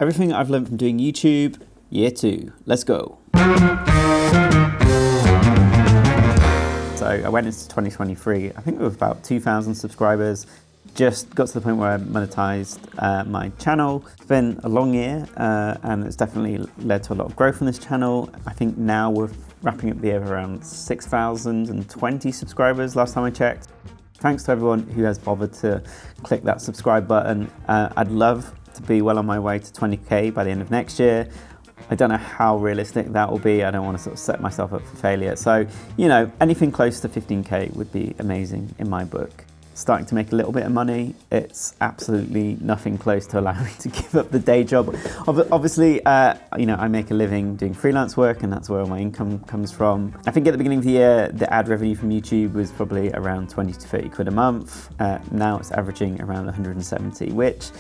Everything I've learned from doing YouTube, year 2. Let's go. So I went into 2023, I think it was about 2,000 subscribers. Just got to the point where I monetized my channel. It's been a long year and it's definitely led to a lot of growth on this channel. I think now we're wrapping up the year around 6,020 subscribers last time I checked. Thanks to everyone who has bothered to click that subscribe button. I'd love to be well on my way to 20K by the end of next year. I don't know how realistic that will be. I don't want to sort of set myself up for failure. So, you know, anything close to 15K would be amazing in my book. Starting to make a little bit of money. It's absolutely nothing close to allowing me to give up the day job. Obviously, you know, I make a living doing freelance work and that's where all my income comes from. I think at the beginning of the year, the ad revenue from YouTube was probably around 20 to 30 quid a month. Now it's averaging around 170, which,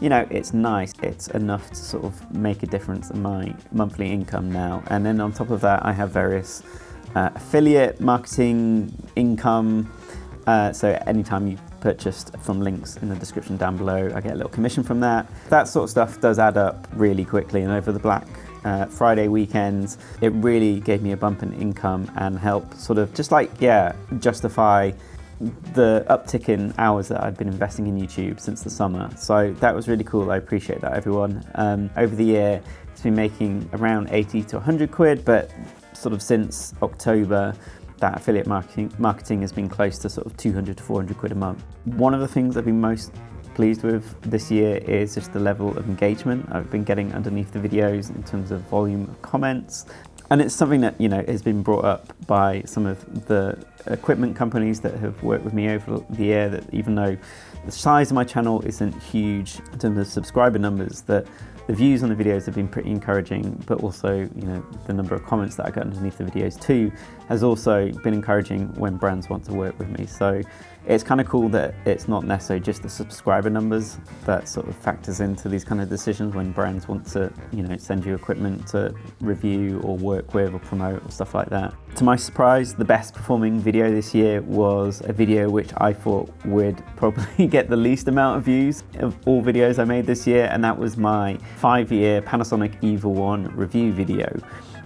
you know, it's nice. It's enough to sort of make a difference in my monthly income now. And then on top of that, I have various affiliate marketing income. So anytime you purchased from links in the description down below, I get a little commission from that. That sort of stuff does add up really quickly, and over the Black Friday weekends, it really gave me a bump in income and helped sort of just like, yeah, justify the uptick in hours that I've been investing in YouTube since the summer. So that was really cool. I appreciate that, everyone. Over the year, it's been making around 80 to 100 quid, but sort of since October, that affiliate marketing has been close to sort of 200 to 400 quid a month. One of the things I've been most pleased with this year is just the level of engagement I've been getting underneath the videos in terms of volume of comments. And it's something that, you know, has been brought up by some of the equipment companies that have worked with me over the year, that even though the size of my channel isn't huge in terms of subscriber numbers, that the views on the videos have been pretty encouraging, but also, you know, the number of comments that I got underneath the videos too has also been encouraging when brands want to work with me. So it's kind of cool that it's not necessarily just the subscriber numbers that sort of factors into these kind of decisions when brands want to, you know, send you equipment to review or work with or promote or stuff like that. To my surprise, the best performing video this year was a video which I thought would probably get the least amount of views of all videos I made this year, and that was my 5-year Panasonic EVA 1 review video.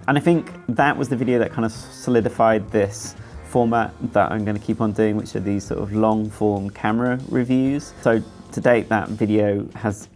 And I think that was the video that kind of solidified this format that I'm going to keep on doing, which are these sort of long form camera reviews. So to date, that video has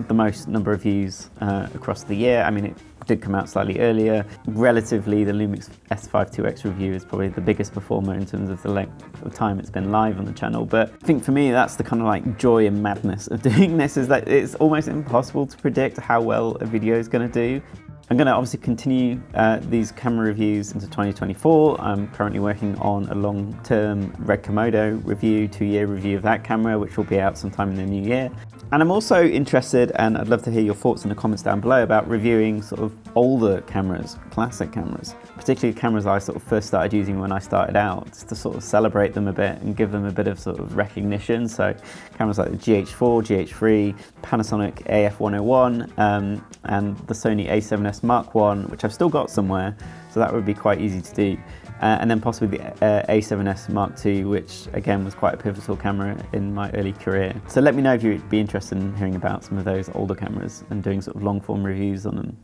the most number of views across the year. I mean, it did come out slightly earlier. Relatively, the LUMIX S review is probably the biggest performer in terms of the length of time it's been live on the channel. But I think for me, that's the kind of like joy and madness of doing this, is that it's almost impossible to predict how well a video is going to do. I'm going to obviously continue these camera reviews into 2024. I'm currently working on a long-term Red Komodo review, 2-year review of that camera, which will be out sometime in the new year. And I'm also interested, and I'd love to hear your thoughts in the comments down below, about reviewing sort of older cameras, classic cameras, particularly cameras I sort of first started using when I started out, just to sort of celebrate them a bit and give them a bit of sort of recognition. So cameras like the GH4, GH3, Panasonic AF101, and the Sony A7S Mark I, which I've still got somewhere, so that would be quite easy to do. And then possibly the A7S Mark II, which again was quite a pivotal camera in my early career. So let me know if you'd be interested in hearing about some of those older cameras and doing sort of long form reviews on them.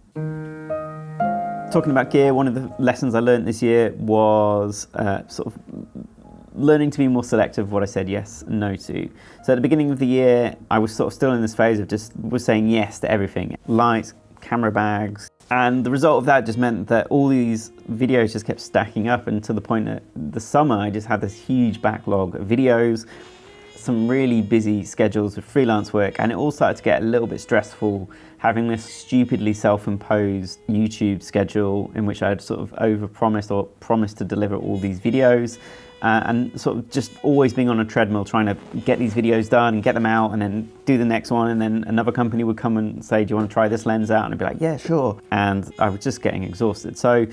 Talking about gear, one of the lessons I learned this year was sort of learning to be more selective of what I said yes and no to. So at the beginning of the year, I was sort of still in this phase of just was saying yes to everything. Lights, camera bags. And the result of that just meant that all these videos just kept stacking up, and to the point that the summer I just had this huge backlog of videos, some really busy schedules with freelance work, and it all started to get a little bit stressful having this stupidly self-imposed YouTube schedule in which I had sort of over-promised or promised to deliver all these videos. And sort of just always being on a treadmill trying to get these videos done and get them out and then do the next one, and then another company would come and say, do you want to try this lens out? And I'd be like, yeah, sure. And I was just getting exhausted. So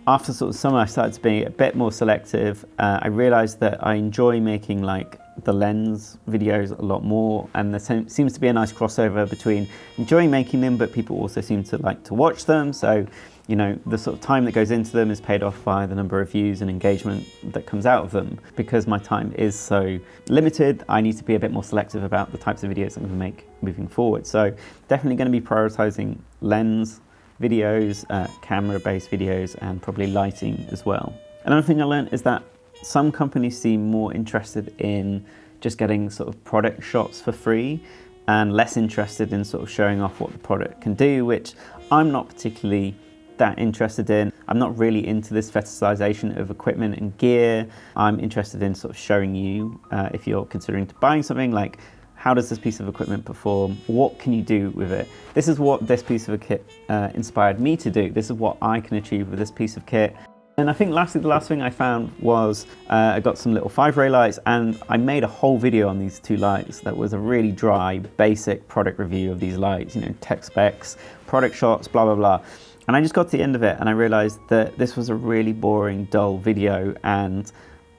after sort of summer, I started to be a bit more selective. I realized that I enjoy making like the lens videos a lot more, and there seems to be a nice crossover between enjoying making them, but people also seem to like to watch them. So you know, the sort of time that goes into them is paid off by the number of views and engagement that comes out of them. Because my time is so limited, I need to be a bit more selective about the types of videos I'm going to make moving forward. So definitely going to be prioritizing lens videos, camera-based videos, and probably lighting as well. Another thing I learned is that some companies seem more interested in just getting sort of product shots for free and less interested in sort of showing off what the product can do, which I'm not particularly that interested in. I'm not really into this fetishization of equipment and gear. I'm interested in sort of showing you, if you're considering buying something, like, how does this piece of equipment perform? What can you do with it? This is what this piece of a kit inspired me to do. This is what I can achieve with this piece of kit. And I think lastly, the last thing I found was I got some little 5-ray lights, and I made a whole video on these 2 lights that was a really dry, basic product review of these lights, you know, tech specs, product shots, blah, blah, blah. And I just got to the end of it and I realized that this was a really boring, dull video, and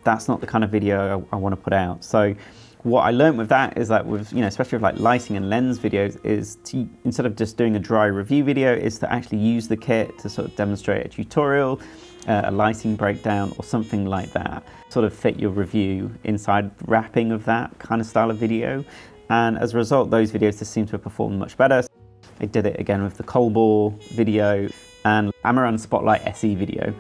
that's not the kind of video I want to put out. So what I learned with that is that with, you know, especially with like lighting and lens videos, is to, instead of just doing a dry review video, is to actually use the kit to sort of demonstrate a tutorial, a lighting breakdown or something like that. Sort of fit your review inside the wrapping of that kind of style of video. And as a result, those videos just seem to have performed much better. I did it again with the Colbor video and Amaran Spotlight SE video.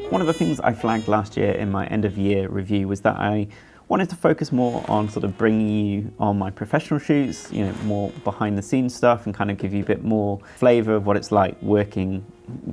One of the things I flagged last year in my end of year review was that I wanted to focus more on sort of bringing you on my professional shoots, you know, more behind the scenes stuff, and kind of give you a bit more flavor of what it's like working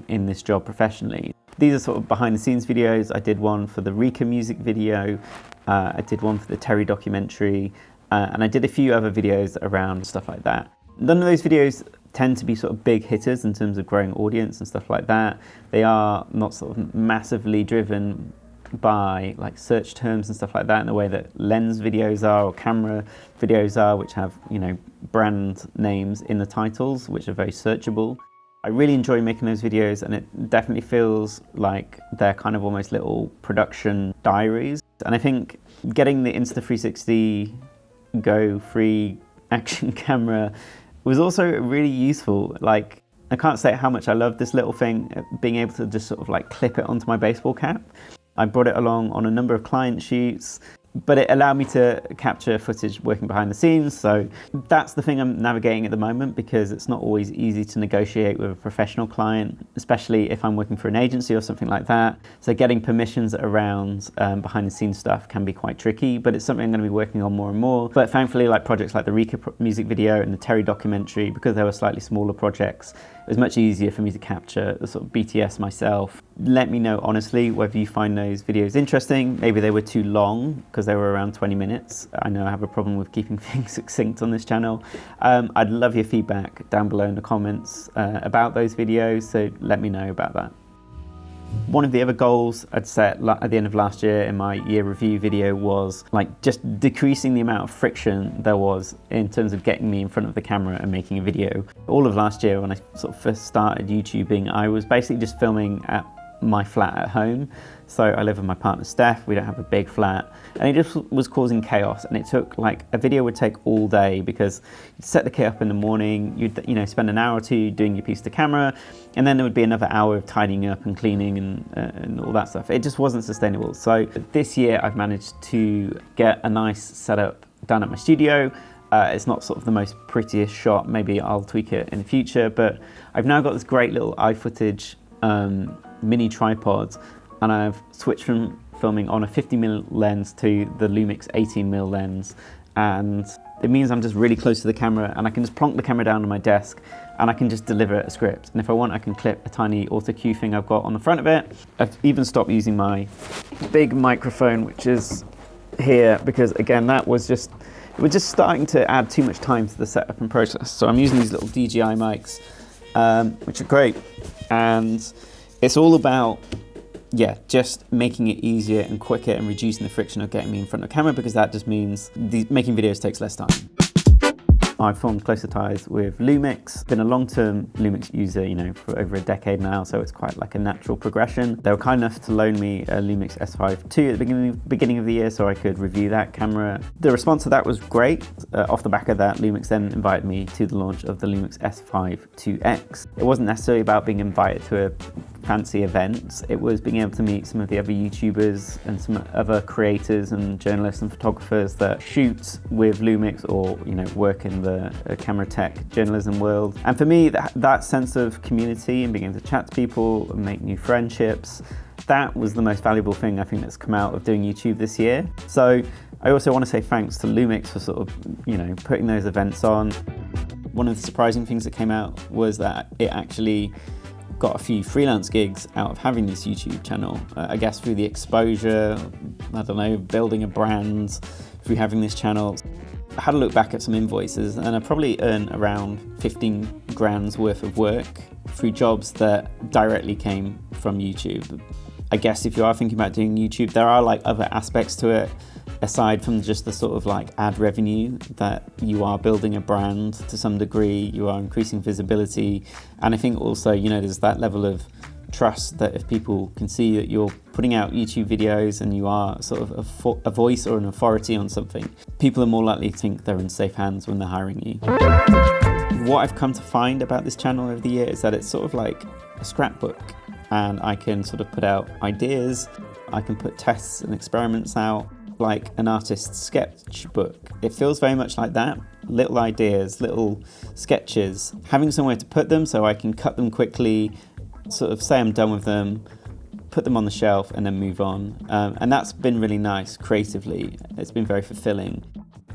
in this job professionally. These are sort of behind the scenes videos. I did one for the Rika music video, I did one for the Terry documentary, and I did a few other videos around stuff like that. None of those videos tend to be sort of big hitters in terms of growing audience and stuff like that. They are not sort of massively driven by like search terms and stuff like that in the way that lens videos are or camera videos are, which have, you know, brand names in the titles, which are very searchable. I really enjoy making those videos, and it definitely feels like they're kind of almost little production diaries. And I think getting the Insta360 Go free action camera was also really useful. Like, I can't say how much I love this little thing, being able to just sort of like clip it onto my baseball cap. I brought it along on a number of client shoots, but it allowed me to capture footage working behind the scenes. So that's the thing I'm navigating at the moment, because it's not always easy to negotiate with a professional client, especially if I'm working for an agency or something like that. So getting permissions around behind the scenes stuff can be quite tricky, but it's something I'm going to be working on more and more. But thankfully, like projects like the Rika music video and the Terry documentary, because they were slightly smaller projects, it was much easier for me to capture the sort of BTS myself. Let me know honestly whether you find those videos interesting. Maybe they were too long because they were around 20 minutes. I know I have a problem with keeping things succinct on this channel. I'd love your feedback down below in the comments about those videos, so let me know about that. One of the other goals I'd set at the end of last year in my year review video was like just decreasing the amount of friction there was in terms of getting me in front of the camera and making a video. All of last year, when I sort of first started YouTubing, I was basically just filming at my flat at home. So I live with my partner Steph, we don't have a big flat, and it just was causing chaos. And it took, like, a video would take all day, because you'd set the kit up in the morning, you'd, you know, spend an hour or two doing your piece to camera, and then there would be another hour of tidying up and cleaning and all that stuff. It just wasn't sustainable. So this year I've managed to get a nice setup done at my studio. It's not sort of the most prettiest shot, maybe I'll tweak it in the future, but I've now got this great little iFootage mini tripod, and I've switched from filming on a 50mm lens to the LUMIX 18mm lens, and it means I'm just really close to the camera, and I can just plonk the camera down on my desk and I can just deliver a script. And if I want, I can clip a tiny auto cue thing I've got on the front of it. I've even stopped using my big microphone, which is here, because again, we're just starting to add too much time to the setup and process. So I'm using these little DJI Mics, which are great, and it's all about, yeah, just making it easier and quicker and reducing the friction of getting me in front of the camera, because that just means making videos takes less time. I've formed closer ties with LUMIX. Been a long-term LUMIX user, for over a decade now, so it's quite like a natural progression. They were kind enough to loan me a LUMIX S5 II at the beginning of the year so I could review that camera. The response to that was great. Off the back of that, LUMIX then invited me to the launch of the LUMIX S5 IIX. It wasn't necessarily about being invited to a fancy events. It was being able to meet some of the other YouTubers and some other creators and journalists and photographers that shoot with LUMIX or work in the camera tech journalism world. And for me, that sense of community and being able to chat to people and make new friendships, that was the most valuable thing I think that's come out of doing YouTube this year. So I also want to say thanks to LUMIX for sort of putting those events on. One of the surprising things that came out was that it actually got a few freelance gigs out of having this YouTube channel. I guess through the exposure, I don't know, building a brand, through having this channel. I had a look back at some invoices and I probably earned around 15 grand's worth of work through jobs that directly came from YouTube. I guess if you are thinking about doing YouTube, there are like other aspects to it aside from just the sort of like ad revenue, that you are building a brand to some degree, you are increasing visibility. And I think also, there's that level of trust that if people can see that you're putting out YouTube videos and you are sort of a voice or an authority on something, people are more likely to think they're in safe hands when they're hiring you. What I've come to find about this channel over the year is that it's sort of like a scrapbook, and I can sort of put out ideas, I can put tests and experiments out, like an artist's sketchbook. It feels very much like that. Little ideas, little sketches, having somewhere to put them so I can cut them quickly, sort of say I'm done with them, put them on the shelf and then move on. And that's been really nice creatively. It's been very fulfilling.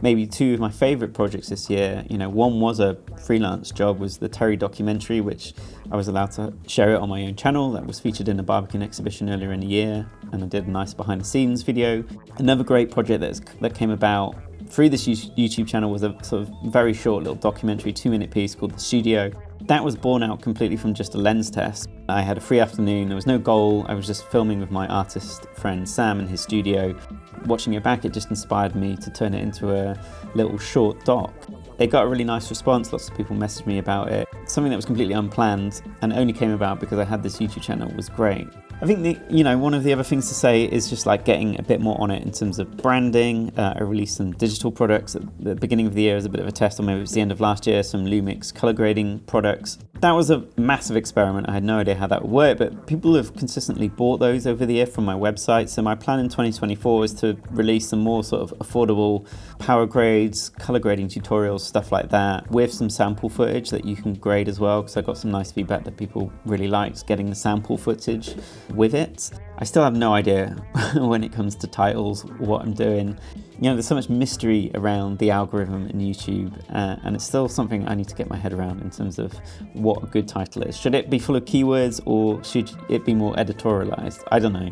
Maybe two of my favorite projects this year, one was a freelance job, was the Terry documentary, which I was allowed to share it on my own channel. That was featured in a Barbican exhibition earlier in the year, and I did a nice behind the scenes video. Another great project that came about through this YouTube channel was a sort of very short little documentary, 2-minute piece called The Studio. That was born out completely from just a lens test. I had a free afternoon, there was no goal, I was just filming with my artist friend Sam in his studio. Watching it back, it just inspired me to turn it into a little short doc. It got a really nice response, lots of people messaged me about it. Something that was completely unplanned and only came about because I had this YouTube channel was great. I think one of the other things to say is just like getting a bit more on it in terms of branding. I released some digital products at the beginning of the year as a bit of a test, or maybe it was the end of last year, some LUMIX color grading products. That was a massive experiment. I had no idea how that would work, but people have consistently bought those over the year from my website. So my plan in 2024 is to release some more sort of affordable power grades, color grading tutorials, stuff like that, with some sample footage that you can grade as well, because I got some nice feedback that people really liked getting the sample footage with it. I still have no idea when it comes to titles, what I'm doing. There's so much mystery around the algorithm in YouTube, and it's still something I need to get my head around in terms of what a good title is. Should it be full of keywords or should it be more editorialized? I don't know.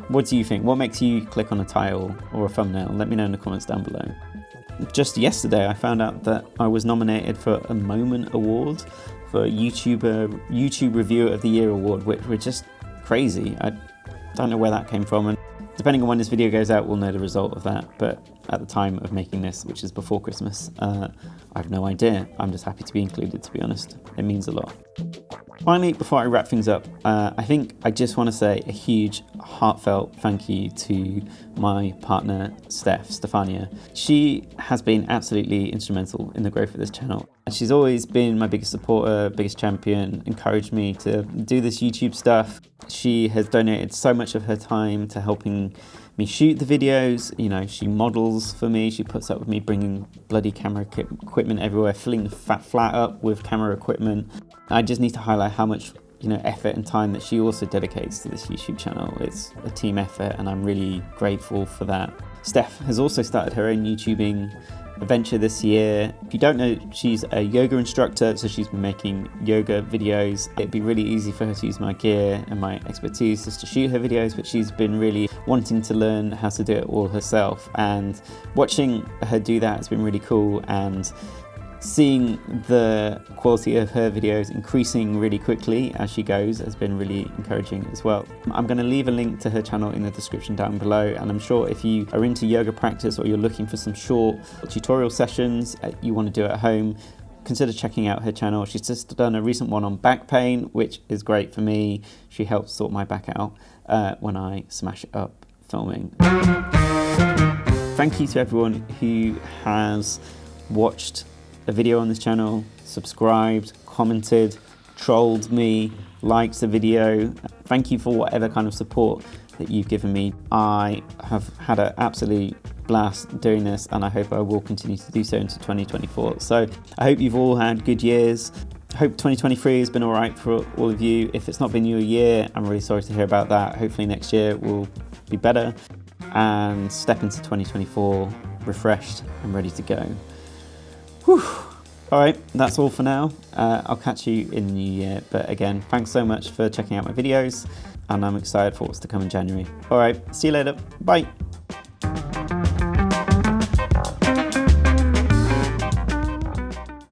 What do you think? What makes you click on a title or a thumbnail? Let me know in the comments down below. Just yesterday, I found out that I was nominated for a Moment Award for YouTube Reviewer of the Year Award, which were just crazy. I don't know where that came from, and depending on when this video goes out, we'll know the result of that. But at the time of making this, which is before Christmas, I have no idea. I'm just happy to be included, to be honest. It means a lot. Finally, before I wrap things up, I think I just want to say a huge heartfelt thank you to my partner, Stefania. She has been absolutely instrumental in the growth of this channel. She's always been my biggest supporter, biggest champion, encouraged me to do this YouTube stuff. She has donated so much of her time to helping me shoot the videos. She models for me, she puts up with me bringing bloody camera equipment everywhere, filling the flat up with camera equipment. I just need to highlight how much effort and time that she also dedicates to this YouTube channel. It's a team effort and I'm really grateful for that. Steph has also started her own YouTubing adventure this year. If you don't know, she's a yoga instructor, so she's been making yoga videos. It'd be really easy for her to use my gear and my expertise just to shoot her videos, but she's been really wanting to learn how to do it all herself, and watching her do that has been really cool. And seeing the quality of her videos increasing really quickly as she goes has been really encouraging as well. I'm going to leave a link to her channel in the description down below, and I'm sure if you are into yoga practice or you're looking for some short tutorial sessions you want to do at home, consider checking out her channel. She's just done a recent one on back pain, which is great for me. She helps sort my back out when I smash it up filming. Thank you to everyone who has watched a video on this channel, subscribed, commented, trolled me, liked the video. Thank you for whatever kind of support that you've given me. I have had an absolute blast doing this, and I hope I will continue to do so into 2024. So I hope you've all had good years. I hope 2023 has been all right for all of you. If it's not been your year, I'm really sorry to hear about that. Hopefully next year will be better and step into 2024 refreshed and ready to go. Whew. All right, that's all for now. I'll catch you in the new year. But again, thanks so much for checking out my videos, and I'm excited for what's to come in January. All right, see you later. Bye.